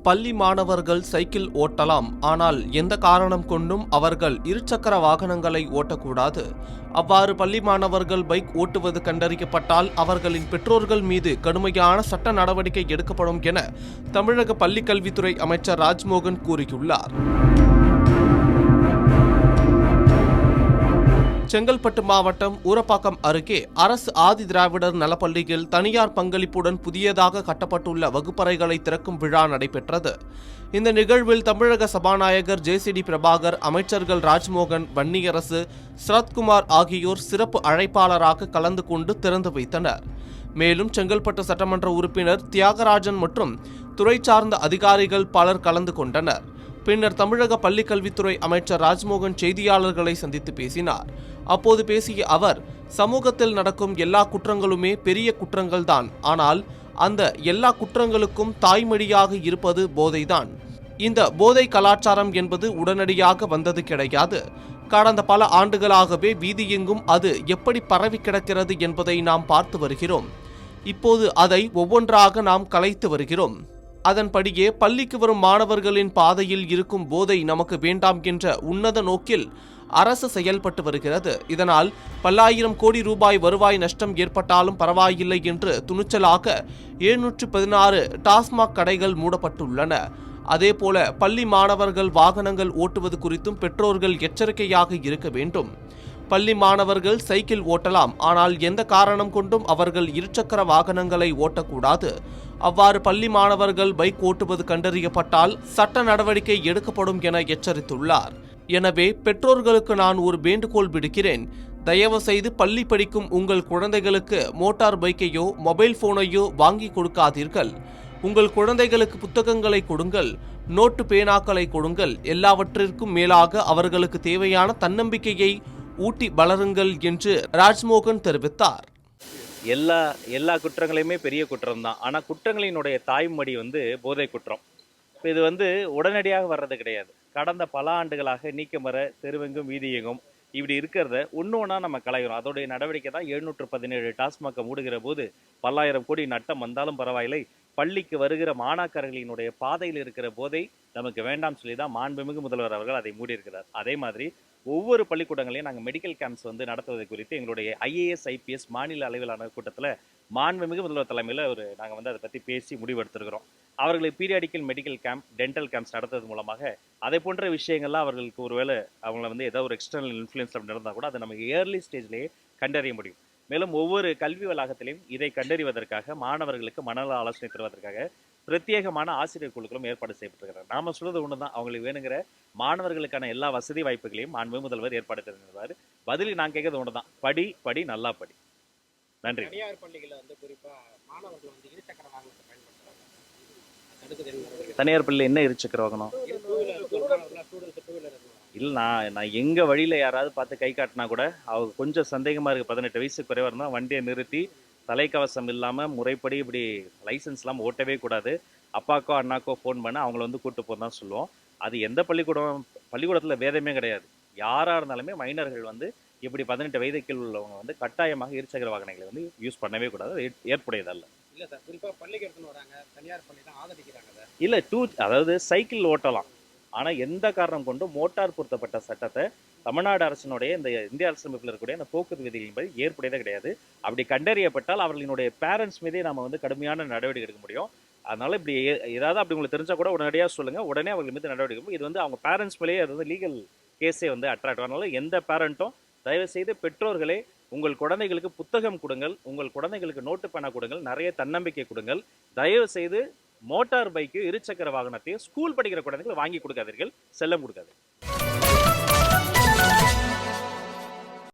பள்ளி மாணவர்கள் சைக்கிள் ஓட்டலாம், ஆனால் எந்த காரணம் கொண்டும் அவர்கள் இருசக்கர வாகனங்களை ஓட்டக்கூடாது. அவ்வாறு பள்ளி மாணவர்கள் பைக் ஓட்டுவது கண்டறியப்பட்டால் அவர்களின் பெற்றோர்கள் மீது கடுமையான சட்ட நடவடிக்கை எடுக்கப்படும் என தமிழக பள்ளிக்கல்வித்துறை அமைச்சர் ராஜ்மோகன் கூறியுள்ளார். செங்கல்பட்டு மாவட்டம் ஊரப்பாக்கம் அருகே அரசு ஆதி திராவிடர் நலப்பள்ளியில் தனியார் பங்களிப்புடன் புதியதாக கட்டப்பட்டுள்ள வகுப்பறைகளை திறக்கும் விழா நடைபெற்றது. இந்த நிகழ்வில் தமிழக சபாநாயகர் ஜேசிடி பிரபாகர், அமைச்சர்கள் ராஜ்மோகன், வன்னியரசு, சரத்குமார் ஆகியோர் சிறப்பு அழைப்பாளராக கலந்து கொண்டு திறந்து வைத்தனர். மேலும் செங்கல்பட்டு சட்டமன்ற உறுப்பினர் தியாகராஜன் மற்றும் துறை சார்ந்த அதிகாரிகள் பலர் கலந்து கொண்டனர். பின்னர் தமிழக பள்ளிக்கல்வித்துறை அமைச்சர் ராஜ்மோகன் செய்தியாளர்களை சந்தித்து பேசினார். அப்போது பேசிய அவர், சமூகத்தில் நடக்கும் எல்லா குற்றங்களுமே பெரிய குற்றங்கள்தான், ஆனால் அந்த எல்லா குற்றங்களுக்கும் தாய்மொழியாக இருப்பது போதைதான். இந்த போதை கலாச்சாரம் என்பது உடனடியாக வந்தது கிடையாது. கடந்த பல ஆண்டுகளாகவே வீதியெங்கும் அது எப்படி பரவி கிடக்கிறது என்பதை நாம் பார்த்து வருகிறோம். இப்போது அதை ஒவ்வொன்றாக நாம் கலைத்து வருகிறோம். அதன்படியே பள்ளிக்கு வரும் மாணவர்களின் பாதையில் இருக்கும் போதை நமக்கு வேண்டாம் என்ற உன்னத நோக்கில் அரசு செயல்பட்டு வருகிறது. இதனால் பல்லாயிரம் கோடி ரூபாய் வருவாய் நஷ்டம் ஏற்பட்டாலும் பரவாயில்லை என்று துணிச்சலாக 716 டாஸ்மாக் கடைகள் மூடப்பட்டுள்ளன. அதேபோல பள்ளி மாணவர்கள் வாகனங்கள் ஓட்டுவது குறித்தும் பெற்றோர்கள் எச்சரிக்கையாக இருக்க வேண்டும். பள்ளி மாணவர்கள் சைக்கிள் ஓட்டலாம், ஆனால் எந்த காரணம் கொண்டும் அவர்கள் இருசக்கர வாகனங்களை ஓட்டக்கூடாது. அவ்வாறு பள்ளி மாணவர்கள் பைக் ஓட்டுவது கண்டறியப்பட்டால் சட்ட நடவடிக்கை எடுக்கப்படும் என எச்சரித்துள்ளார். எனவே பெற்றோர்களுக்கு நான் ஒரு வேண்டுகோள் விடுக்கிறேன். தயவு செய்து பள்ளி படிக்கும் உங்கள் குழந்தைகளுக்கு மோட்டார் பைக்கையோ மொபைல் போனையோ வாங்கி கொடுக்காதீர்கள். உங்கள் குழந்தைகளுக்கு புத்தகங்களை கொடுங்கள், நோட்டு பேனாக்களை கொடுங்கள். எல்லாவற்றிற்கும் மேலாக அவர்களுக்கு தேவையான தன்னம்பிக்கையை ஊட்டி வளருங்கள் என்று ராஜ்மோகன் தெரிவித்தார். எல்லா குற்றங்களையுமே பெரிய குற்றம் தான். ஆனால் குற்றங்களினுடைய தாய்மொழி போதை குற்றம். இப்போ இது உடனடியாக வர்றது கிடையாது. கடந்த பல ஆண்டுகளாக நீக்கமர தெருவெங்கும் வீதியெங்கும் இப்படி இருக்கிறத ஒன்று ஒன்றா நம்ம களைகிறோம். அதோடைய நடவடிக்கை தான் 717 டாஸ்மாகை மூடுகிற போது பல்லாயிரம் கோடி நட்டம் வந்தாலும் பரவாயில்லை, பள்ளிக்கு வருகிற மாணாக்கர்களினுடைய பாதையில் இருக்கிற போதை நமக்கு வேண்டாம் சொல்லி தான் மாண்புமிகு முதல்வர் அவர்கள் அதை மூடியிருக்கிறார். அதே மாதிரி ஒவ்வொரு பள்ளிக்கூடங்களையும் நாங்கள் மெடிக்கல் கேம்ப்ஸ் நடத்துவது குறித்து எங்களுடைய IAS IPS மாநில அளவிலான கூட்டத்தில் மாண்புமிகு முதல்வர் தலைமையில் நாங்கள் அதை பற்றி பேசி முடிவெடுத்திருக்கிறோம். அவர்களுக்கு periodical medical camp, dental camps நடத்துறது மூலமாக அதை போன்ற விஷயங்கள்லாம் அவர்களுக்கு ஒருவேளை அவங்கள ஏதோ ஒரு எக்ஸ்டர்னல் இன்ஃப்ளூயன்ஸ் அப்படி நடந்தால் கூட அதை நமக்கு ஏர்லி ஸ்டேஜ்லேயே கண்டறிய முடியும். மேலும் ஒவ்வொரு கல்வி வளாகத்திலையும் இதை கண்டறிவதற்காக மாணவர்களுக்கு மனநல ஆலோசனை தருவதற்காக பிரத்யேகமான ஆசிரியர் குழுக்களும் ஏற்பாடு செய்யப்பட்டிருக்கிறார். நாம சொல்றது ஒண்ணுதான், அவங்களுக்கு வேணுங்கிற மாணவர்களுக்கான எல்லா வசதி வாய்ப்புகளையும் மாண்பு முதல்வர் ஏற்பாடு செய்திருந்தார். பதில் நான் கேட்கறது ஒண்ணுதான், படி படி நல்லா படி. நன்றி. தனியார் பள்ளிகளில் குறிப்பா மாணவர்கள் இருசக்கர வாகனத்தை பயன்படுத்துறாங்க. தனியார் பள்ளியில் என்ன இருசக்கர வாகனம் இல்லை, நான் எங்க வழியில யாராவது பார்த்து கை காட்டினா கூட அவங்க கொஞ்சம் சந்தேகமா இருக்கு, 18 வயசு குறைவா இருந்தால் வண்டியை நிறுத்தி தலைக்கவசம் இல்லாமல் முறைப்படி இப்படி லைசன்ஸ் இல்லாமல் ஓட்டவே கூடாது. அப்பாக்கோ அண்ணாக்கோ ஃபோன் பண்ண அவங்கள கூட்டு போதான் சொல்லுவோம். அது எந்த பள்ளிக்கூடத்தில் வேதமே கிடையாது. யாராக இருந்தாலுமே மைனர்கள் இப்படி 18 வயது கீழ் உள்ளவங்க கட்டாயமாக இருசக்கர வாகனங்களை யூஸ் பண்ணவே கூடாது. ஏற்புடையதல்ல. இல்லை சார், குறிப்பாக பள்ளிக்கு எடுத்துன்னு வராங்க, தனியார் பள்ளி தான் ஆதரிக்கிறாங்க. இல்லை, அதாவது சைக்கிள் ஓட்டலாம், ஆனால் எந்த காரணம் கொண்டு மோட்டார் பொருத்தப்பட்ட சட்டத்தை தமிழ்நாடு அரசினுடைய இந்த இந்திய அரசமைப்பில் இருக்கக்கூடிய அந்த போக்குவரத்து விதிகளின்படி ஏற்புடையதே கிடையாது. அப்படி கண்டறியப்பட்டால் அவர்களினுடைய பேரண்ட்ஸ் மீதே நம்ம கடுமையான நடவடிக்கை எடுக்க முடியும். அதனால இப்படி ஏதாவது அப்படி உங்களுக்கு தெரிஞ்சா கூட உடனடியாக சொல்லுங்க, உடனே அவர்கள் மீது நடவடிக்கை. இது அவங்க பேரண்ட்ஸ் மேலேயே அது லீகல் கேஸே அட்ராக்ட். அதனால எந்த பேரண்ட்டும் தயவு செய்து பெற்றோர்களே உங்கள் குழந்தைகளுக்கு புத்தகம் கொடுங்கள், உங்கள் குழந்தைகளுக்கு நோட்டு பேனா கொடுங்கள், நிறைய தன்னம்பிக்கை கொடுங்கள். தயவு செய்து மோட்டார் பைக்கு இருசக்கர வாகனத்தையும் ஸ்கூல் படிக்கிற குழந்தைகள் வாங்கி கொடுக்காதீர்கள், செல்லம் கொடுக்காதீர்கள்.